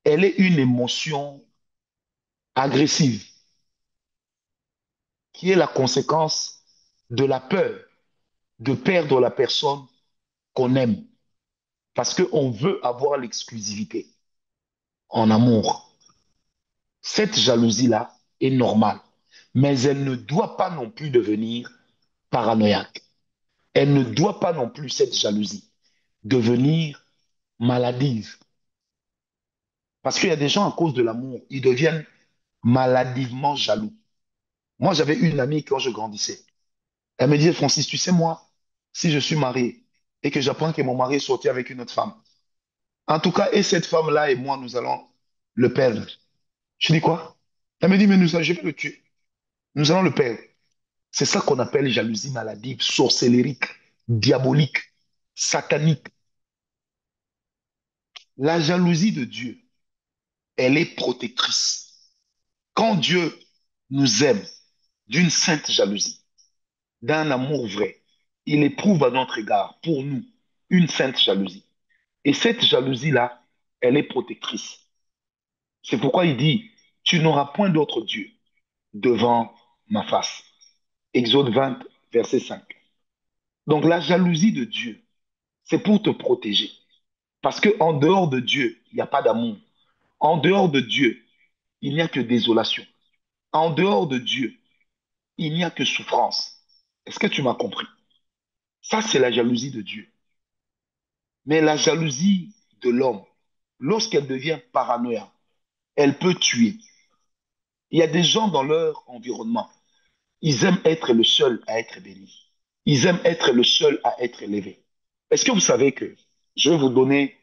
elle est une émotion agressive qui est la conséquence de la peur de perdre la personne qu'on aime parce qu'on veut avoir l'exclusivité en amour. Cette jalousie-là est normale, mais elle ne doit pas non plus devenir paranoïaque. Elle ne doit pas non plus, cette jalousie, devenir maladive. Parce qu'il y a des gens, à cause de l'amour, ils deviennent maladivement jaloux. Moi, j'avais une amie quand je grandissais. Elle me disait, Francis, tu sais, moi, si je suis marié et que j'apprends que mon mari est sorti avec une autre femme, en tout cas, et cette femme-là et moi, nous allons le perdre. Je dis quoi? Elle me dit, mais je vais le tuer. Nous allons le perdre. C'est ça qu'on appelle jalousie maladive, sorcellérique, diabolique, satanique. La jalousie de Dieu, elle est protectrice. Quand Dieu nous aime d'une sainte jalousie, d'un amour vrai, il éprouve à notre égard, pour nous, une sainte jalousie. Et cette jalousie-là, elle est protectrice. C'est pourquoi il dit, tu n'auras point d'autre Dieu devant ma face. Exode 20, verset 5. Donc la jalousie de Dieu, c'est pour te protéger. Parce qu'en dehors de Dieu, il n'y a pas d'amour. En dehors de Dieu, il n'y a que désolation. En dehors de Dieu, il n'y a que souffrance. Est-ce que tu m'as compris? Ça, c'est la jalousie de Dieu. Mais la jalousie de l'homme, lorsqu'elle devient paranoïa, elle peut tuer. Il y a des gens dans leur environnement, ils aiment être le seul à être béni. Ils aiment être le seul à être élevé. Est-ce que vous savez que je vais vous donner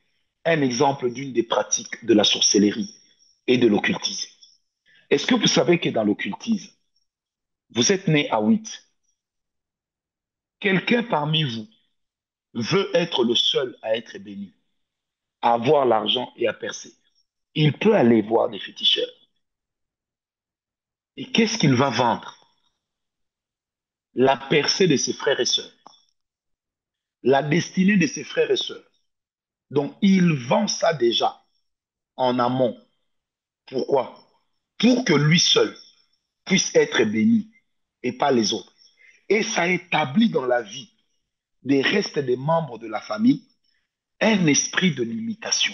un exemple d'une des pratiques de la sorcellerie et de l'occultisme. Est-ce que vous savez que dans l'occultisme, vous êtes né à 8. Quelqu'un parmi vous veut être le seul à être béni, à avoir l'argent et à percer. Il peut aller voir des féticheurs. Et qu'est-ce qu'il va vendre? La percée de ses frères et sœurs, la destinée de ses frères et sœurs. Donc, il vend ça déjà en amont. Pourquoi? Pour que lui seul puisse être béni et pas les autres. Et ça établit dans la vie des restes des membres de la famille un esprit de limitation.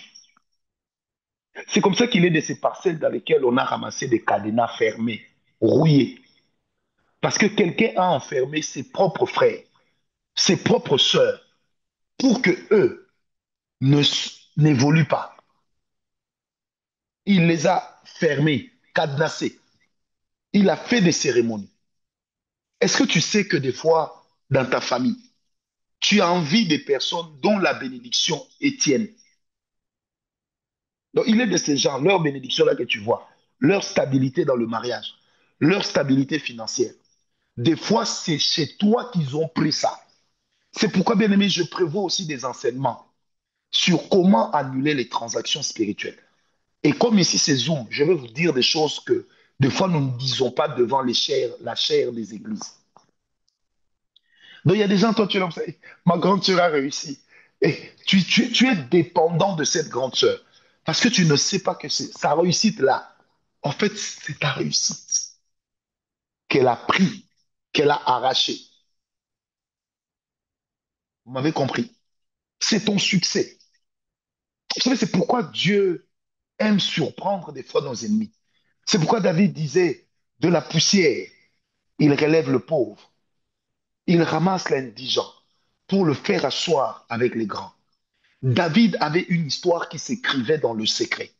C'est comme ça qu'il est de ces parcelles dans lesquelles on a ramassé des cadenas fermés, rouillés. Parce que quelqu'un a enfermé ses propres frères, ses propres sœurs, pour que eux ne, n'évoluent pas. Il les a fermés, cadenassés. Il a fait des cérémonies. Est-ce que tu sais que des fois, dans ta famille, tu as envie des personnes dont la bénédiction est tienne? Donc, il est de ces gens, leur bénédiction là que tu vois, leur stabilité dans le mariage, leur stabilité financière. Des fois, c'est chez toi qu'ils ont pris ça. C'est pourquoi, bien aimé, je prévois aussi des enseignements sur comment annuler les transactions spirituelles. Et comme ici c'est Zoom, je vais vous dire des choses que des fois nous ne disons pas devant la chair des églises. Donc il y a des gens, toi tu es là, ma grande sœur a réussi. Et tu es dépendant de cette grande sœur. Parce que tu ne sais pas que c'est sa réussite là. En fait, c'est ta réussite qu'elle a pris, qu'elle a arrachée. Vous m'avez compris? C'est ton succès. Vous savez, c'est pourquoi Dieu aime surprendre des fois nos ennemis. C'est pourquoi David disait, de la poussière, il relève le pauvre. Il ramasse l'indigent pour le faire asseoir avec les grands. David avait une histoire qui s'écrivait dans le secret.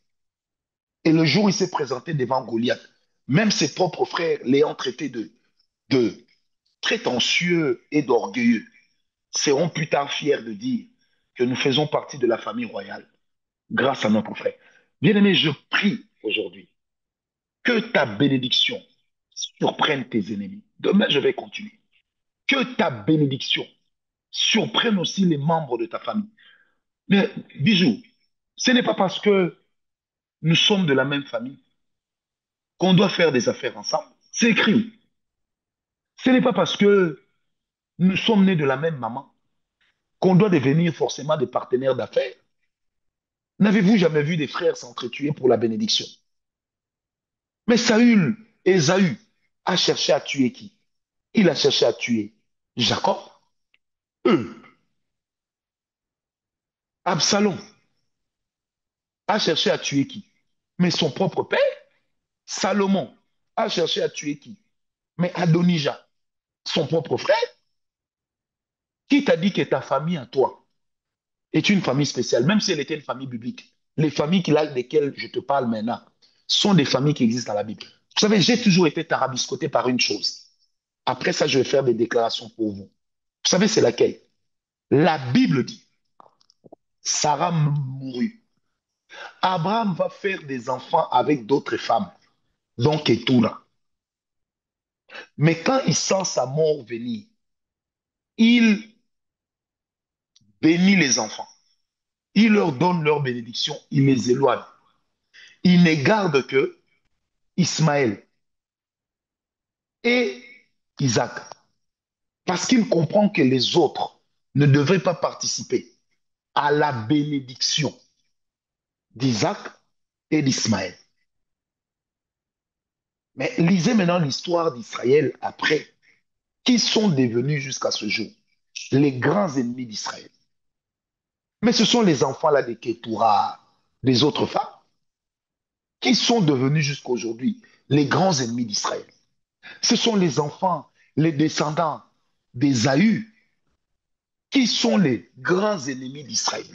Et le jour où il s'est présenté devant Goliath, même ses propres frères l'ayant traité de prétentieux et d'orgueilleux, seront plus tard fiers de dire que nous faisons partie de la famille royale grâce à notre frère. Bien-aimé, je prie aujourd'hui que ta bénédiction surprenne tes ennemis. Demain, je vais continuer. Que ta bénédiction surprenne aussi les membres de ta famille. Mais, bijou, ce n'est pas parce que nous sommes de la même famille qu'on doit faire des affaires ensemble. C'est écrit. Ce n'est pas parce que nous sommes nés de la même maman qu'on doit devenir forcément des partenaires d'affaires. N'avez-vous jamais vu des frères s'entretuer pour la bénédiction? Mais Saül, Ésaü, a cherché à tuer qui? Il a cherché à tuer Jacob. Eux, Absalom a cherché à tuer qui? Mais son propre père. Salomon a cherché à tuer qui? Mais Adonijah, son propre frère. Qui t'a dit que ta famille à toi est une famille spéciale, même si elle était une famille biblique? Les familles desquelles je te parle maintenant sont des familles qui existent dans la Bible. Vous savez, j'ai toujours été tarabiscoté par une chose. Après ça, je vais faire des déclarations pour vous. Vous savez, c'est laquelle? La Bible dit, Sarah mourut. Abraham va faire des enfants avec d'autres femmes, donc Ketura. Mais quand il sent sa mort venir, il bénit les enfants. Il leur donne leur bénédiction, il les éloigne. Il ne garde que Ismaël et Isaac, parce qu'il comprend que les autres ne devraient pas participer à la bénédiction d'Isaac et d'Ismaël. Mais lisez maintenant l'histoire d'Israël après, qui sont devenus jusqu'à ce jour les grands ennemis d'Israël. Mais ce sont les enfants là de Ketura, des autres femmes, qui sont devenus jusqu'à aujourd'hui les grands ennemis d'Israël. Ce sont les enfants, les descendants d'Ésaü, qui sont les grands ennemis d'Israël.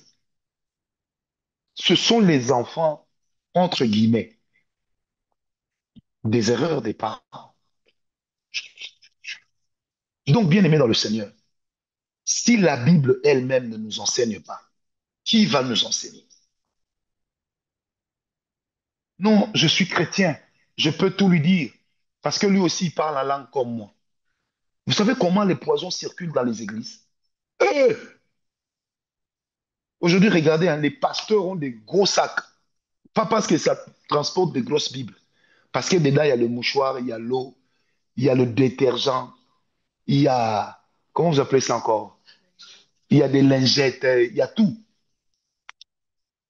Ce sont les enfants, entre guillemets, des erreurs des parents. Donc, bien aimé dans le Seigneur, si la Bible elle-même ne nous enseigne pas, qui va nous enseigner? Non, je suis chrétien, je peux tout lui dire, parce que lui aussi il parle la langue comme moi. Vous savez comment les poisons circulent dans les églises? Eux, aujourd'hui, regardez, hein, les pasteurs ont des gros sacs. Pas parce que ça transporte des grosses Bibles. Parce que dedans, il y a le mouchoir, il y a l'eau, il y a le détergent, il y a... Comment vous appelez ça encore? Il y a des lingettes, il y a tout.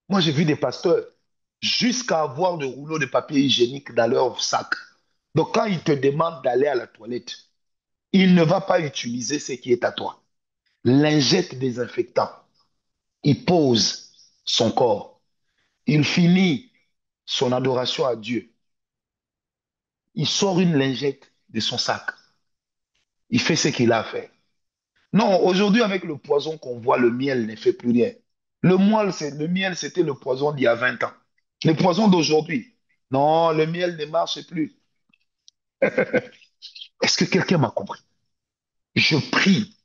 Moi, j'ai vu des pasteurs jusqu'à avoir le rouleau de papier hygiénique dans leur sac. Donc, quand ils te demandent d'aller à la toilette, il ne va pas utiliser ce qui est à toi. Lingette désinfectant. Il pose son corps. Il finit son adoration à Dieu. Il sort une lingette de son sac. Il fait ce qu'il a à faire. Non, aujourd'hui, avec le poison qu'on voit, le miel ne fait plus rien. Le miel, c'était le poison d'il y a 20 ans. Le poison d'aujourd'hui, non, le miel ne marche plus. Est-ce que quelqu'un m'a compris? Je prie,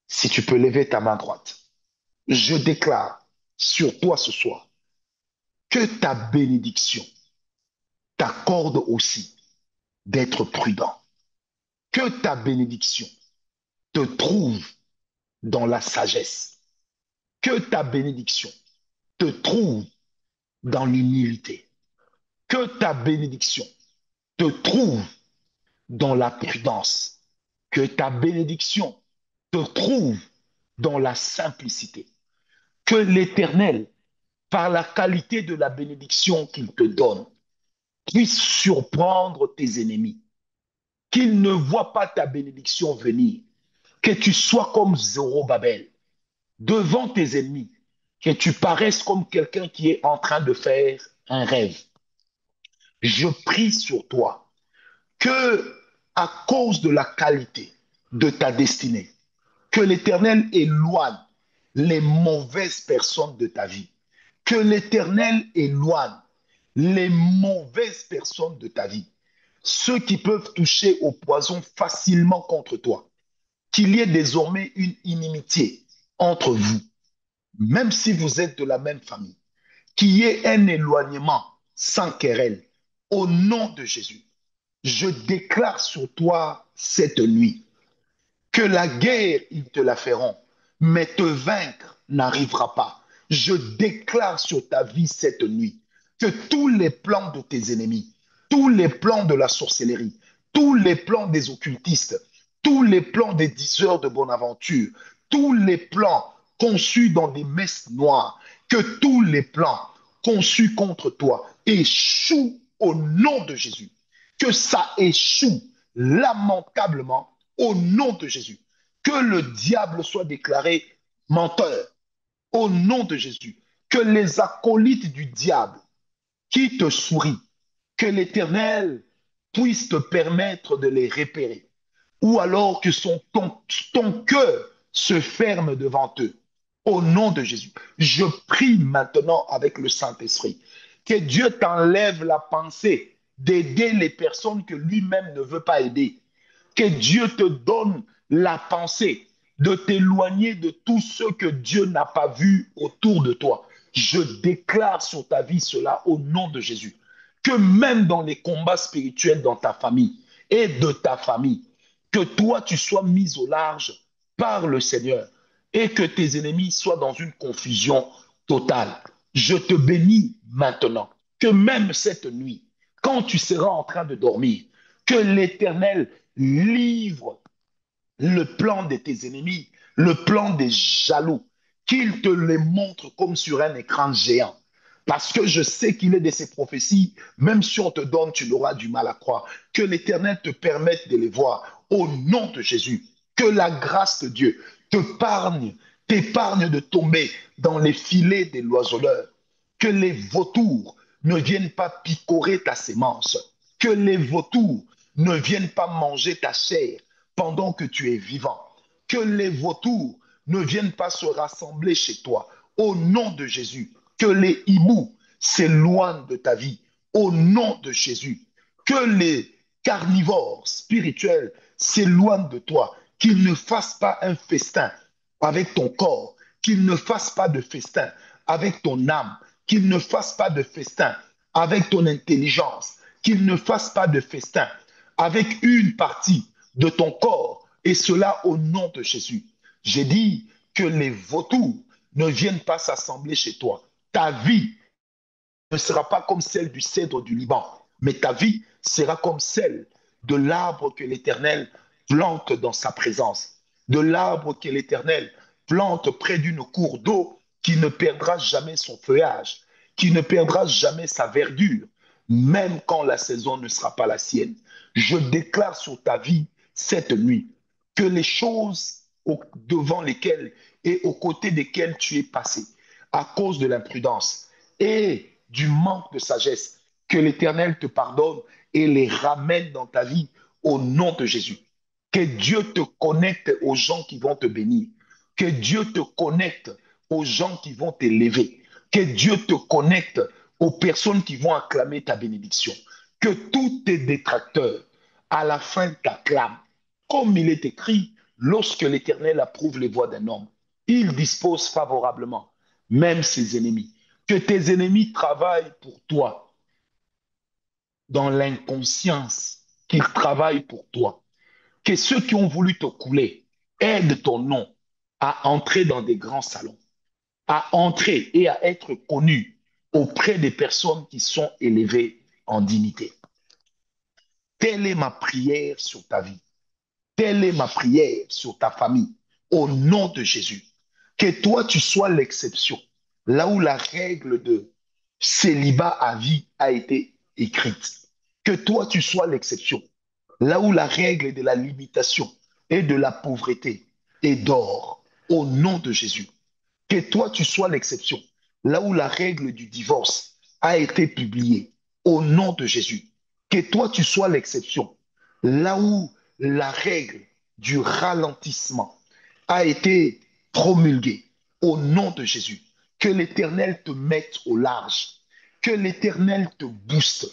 si tu peux lever ta main droite. Je déclare sur toi ce soir que ta bénédiction t'accorde aussi d'être prudent. Que ta bénédiction te trouve dans la sagesse. Que ta bénédiction te trouve dans l'humilité. Que ta bénédiction te trouve dans la prudence. Que ta bénédiction te trouve dans la simplicité. Que l'Éternel, par la qualité de la bénédiction qu'il te donne, puisse surprendre tes ennemis. Qu'ils ne voient pas ta bénédiction venir. Que tu sois comme Zorobabel devant tes ennemis. Que tu paraisses comme quelqu'un qui est en train de faire un rêve. Je prie sur toi que, à cause de la qualité de ta destinée, que l'Éternel éloigne les mauvaises personnes de ta vie. Que l'Éternel éloigne les mauvaises personnes de ta vie. Ceux qui peuvent toucher au poison facilement contre toi. Qu'il y ait désormais une inimitié entre vous, même si vous êtes de la même famille. Qu'il y ait un éloignement sans querelle. Au nom de Jésus, je déclare sur toi cette nuit que la guerre, ils te la feront, mais te vaincre n'arrivera pas. Je déclare sur ta vie cette nuit que tous les plans de tes ennemis, tous les plans de la sorcellerie, tous les plans des occultistes, tous les plans des diseurs de bonne aventure, tous les plans conçus dans des messes noires, que tous les plans conçus contre toi échouent au nom de Jésus. Que ça échoue lamentablement au nom de Jésus. Que le diable soit déclaré menteur au nom de Jésus. Que les acolytes du diable qui te sourient, que l'Éternel puisse te permettre de les repérer. Ou alors que ton cœur se ferme devant eux. Au nom de Jésus, je prie maintenant avec le Saint-Esprit que Dieu t'enlève la pensée d'aider les personnes que lui-même ne veut pas aider. Que Dieu te donne la pensée de t'éloigner de tous ceux que Dieu n'a pas vus autour de toi. Je déclare sur ta vie cela au nom de Jésus. Que même dans les combats spirituels dans ta famille et de ta famille, que toi tu sois mis au large par le Seigneur et que tes ennemis soient dans une confusion totale. Je te bénis maintenant que même cette nuit, quand tu seras en train de dormir, que l'Éternel livre le plan de tes ennemis, le plan des jaloux, qu'il te les montre comme sur un écran géant. Parce que je sais qu'il est de ces prophéties, même si on te donne, tu n'auras du mal à croire. Que l'Éternel te permette de les voir au nom de Jésus. Que la grâce de Dieu t'épargne de tomber dans les filets des loiseleurs. Que les vautours ne viennent pas picorer ta sémence. Que les vautours ne viennent pas manger ta chair pendant que tu es vivant. Que les vautours ne viennent pas se rassembler chez toi. Au nom de Jésus, que les hiboux s'éloignent de ta vie. Au nom de Jésus, que les carnivores spirituels s'éloignent de toi. Qu'ils ne fassent pas un festin avec ton corps. Qu'ils ne fassent pas de festin avec ton âme. Qu'ils ne fassent pas de festin avec ton intelligence. Qu'ils ne fassent pas de festin avec une partie de ton corps, et cela au nom de Jésus. J'ai dit que les vautours ne viennent pas s'assembler chez toi. Ta vie ne sera pas comme celle du cèdre du Liban, mais ta vie sera comme celle de l'arbre que l'Éternel plante dans sa présence, de l'arbre que l'Éternel plante près d'une cour d'eau qui ne perdra jamais son feuillage, qui ne perdra jamais sa verdure, même quand la saison ne sera pas la sienne. Je déclare sur ta vie cette nuit que les choses devant lesquelles et aux côtés desquelles tu es passé à cause de l'imprudence et du manque de sagesse, que l'Éternel te pardonne et les ramène dans ta vie au nom de Jésus. Que Dieu te connecte aux gens qui vont te bénir. Que Dieu te connecte aux gens qui vont t'élever. Que Dieu te connecte aux personnes qui vont acclamer ta bénédiction. Que tous tes détracteurs À la fin, t'acclame. Comme il est écrit, lorsque l'Éternel approuve les voies d'un homme, il dispose favorablement, même ses ennemis. Que tes ennemis travaillent pour toi dans l'inconscience, qu'ils travaillent pour toi. Que ceux qui ont voulu te couler aident ton nom à entrer dans des grands salons, à entrer et à être connu auprès des personnes qui sont élevées en dignité. Telle est ma prière sur ta vie. Telle est ma prière sur ta famille. Au nom de Jésus. Que toi, tu sois l'exception. Là où la règle de célibat à vie a été écrite. Que toi, tu sois l'exception. Là où la règle de la limitation et de la pauvreté est d'or. Au nom de Jésus. Que toi, tu sois l'exception. Là où la règle du divorce a été publiée. Au nom de Jésus. Que toi, tu sois l'exception. Là où la règle du ralentissement a été promulguée. Au nom de Jésus. Que l'Éternel te mette au large. Que l'Éternel te booste.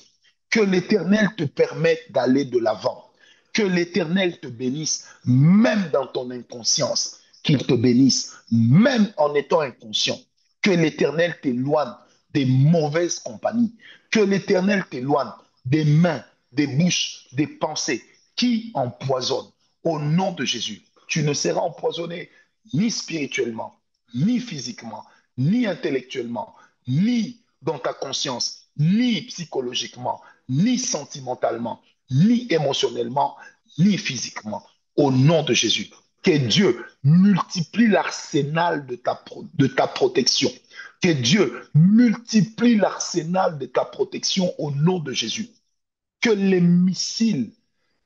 Que l'Éternel te permette d'aller de l'avant. Que l'Éternel te bénisse, même dans ton inconscience. Qu'il te bénisse, même en étant inconscient. Que l'Éternel t'éloigne des mauvaises compagnies. Que l'Éternel t'éloigne des mains, des bouches, des pensées qui empoisonnent. Au nom de Jésus, tu ne seras empoisonné ni spirituellement, ni physiquement, ni intellectuellement, ni dans ta conscience, ni psychologiquement, ni sentimentalement, ni émotionnellement, ni physiquement. Au nom de Jésus, que Dieu multiplie l'arsenal de ta protection. Que Dieu multiplie l'arsenal de ta protection au nom de Jésus. Que les missiles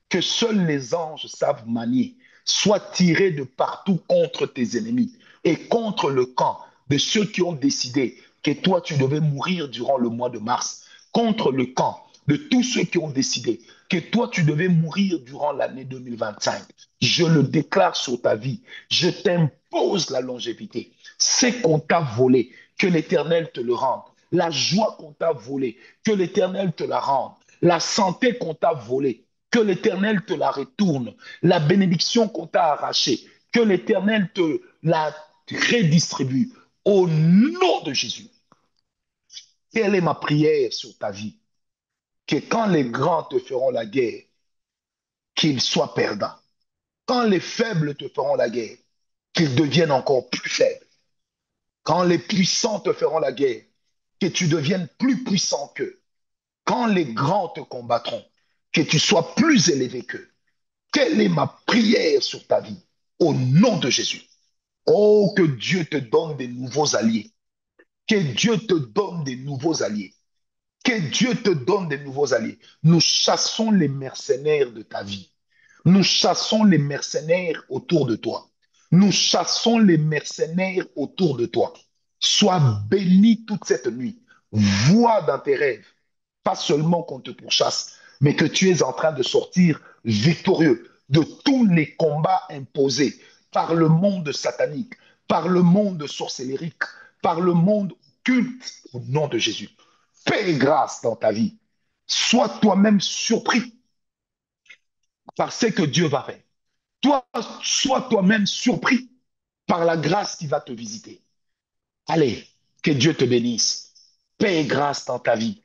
que seuls les anges savent manier soient tirés de partout contre tes ennemis et contre le camp de ceux qui ont décidé que toi, tu devais mourir durant le mois de mars, contre le camp de tous ceux qui ont décidé que toi, tu devais mourir durant l'année 2025. Je le déclare sur ta vie. Je t'impose la longévité. C'est qu'on t'a volé, que l'Éternel te le rende. La joie qu'on t'a volée, que l'Éternel te la rende. La santé qu'on t'a volée, que l'Éternel te la retourne. La bénédiction qu'on t'a arrachée, que l'Éternel te la redistribue. Au nom de Jésus. Quelle est ma prière sur ta vie? Que quand les grands te feront la guerre, qu'ils soient perdants. Quand les faibles te feront la guerre, qu'ils deviennent encore plus faibles. Quand les puissants te feront la guerre, que tu deviennes plus puissant qu'eux. Quand les grands te combattront, que tu sois plus élevé qu'eux. Quelle est ma prière sur ta vie? Au nom de Jésus. Oh, que Dieu te donne des nouveaux alliés. Que Dieu te donne des nouveaux alliés. Que Dieu te donne des nouveaux alliés. Nous chassons les mercenaires de ta vie. Nous chassons les mercenaires autour de toi. Nous chassons les mercenaires autour de toi. Sois béni toute cette nuit. Vois dans tes rêves, pas seulement qu'on te pourchasse, mais que tu es en train de sortir victorieux de tous les combats imposés par le monde satanique, par le monde sorcellérique, par le monde culte au nom de Jésus. Paix et grâce dans ta vie. Sois toi-même surpris par ce que Dieu va faire. Toi, sois toi-même surpris par la grâce qui va te visiter. Allez, que Dieu te bénisse. Paix et grâce dans ta vie.